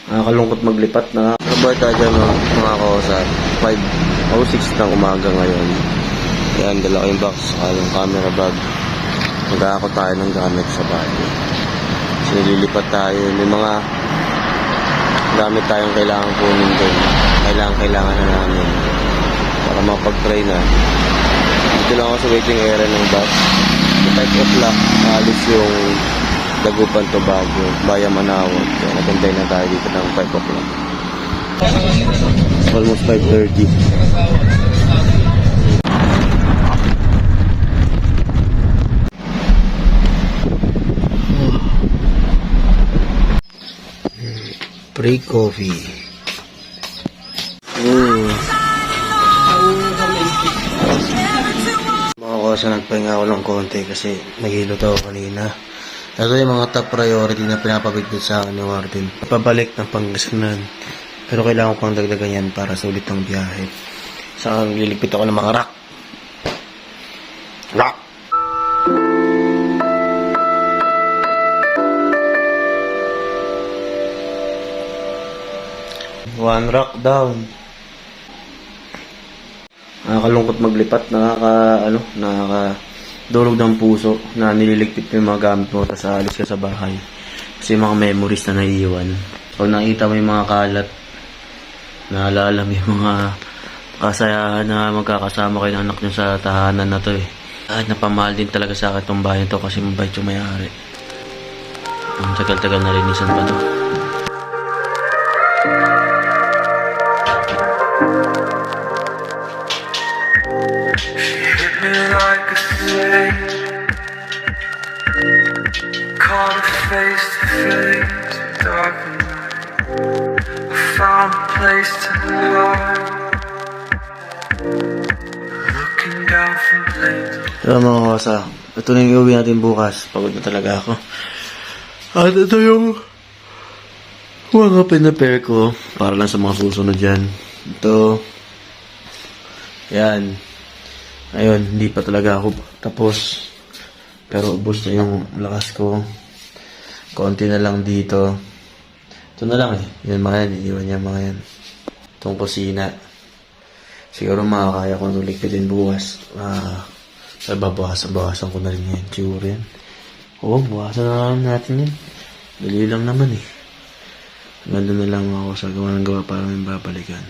Nakakalungkot maglipat na. Trabaho tayo dyan mga kosa. 5 o 6 ng umaga ngayon. Yan, dala ko yung box, yung camera bag. Mag-aakot tayo ng gamit sa bahay. Kasi nililipat tayo. May mga gamit tayong kailangan kunin doon. Kailangan na namin. Para makapag-try na. Dito lang ako sa waiting area ng bus. Sa 5 o'clock, alis yung Dagupan Tobago, Bayan Manawag. Kaya nagantay na tayo dito ng 5 o'clock. Almost 5:30. Pre-coffee. Mga kosa, nagpahinga ako ng konti kasi naghilot ako kanina. Ito yung mga top priority na pinapabigdod sa akin ni Martin. Pabalik ng Pangasinan. Pero kailangan ko pang dagdagan yan para sa ulit ng biyahe. Saka liligpit ako ng mga rock. Rock! One rock down. Nakakalungkot maglipat, nakakadulog ng puso na nililigpit yung mga gamit mo tapos alis ka sa bahay. Kasi yung mga memories na naiiwan. Pag nakita mo yung mga kalat, naalala mo yung mga kasayahan na magkakasama kayo ng anak nyo sa tahanan na to eh. At napamahal din talaga sa akin itong bahay to kasi mabait yung may-ari. Ang tagal-tagal na linisan pa to. Like a saint, caught a face to face, dark night. I found a place to hide, looking down from place. So mga kosa, ito na yung iuwi natin bukas. Pagod na talaga ako. At ito yung mga pinapare ko para lang sa mga susunod dyan. Ito. Yan. Ayun, hindi pa talaga ako tapos. Pero ubos na yung lakas ko. Konti na lang dito. Ito na lang eh. Yan mga yan, iiwan niya mga yan. Itong kusina. Siguro makakaya ko nung liquidin bukas. Babawasan ko na rin yan. Siguro yan. Oo, bawasan na lang natin yan. Dali lang naman eh. Ganda na lang ako sa gawa ng gawa para may babalikan.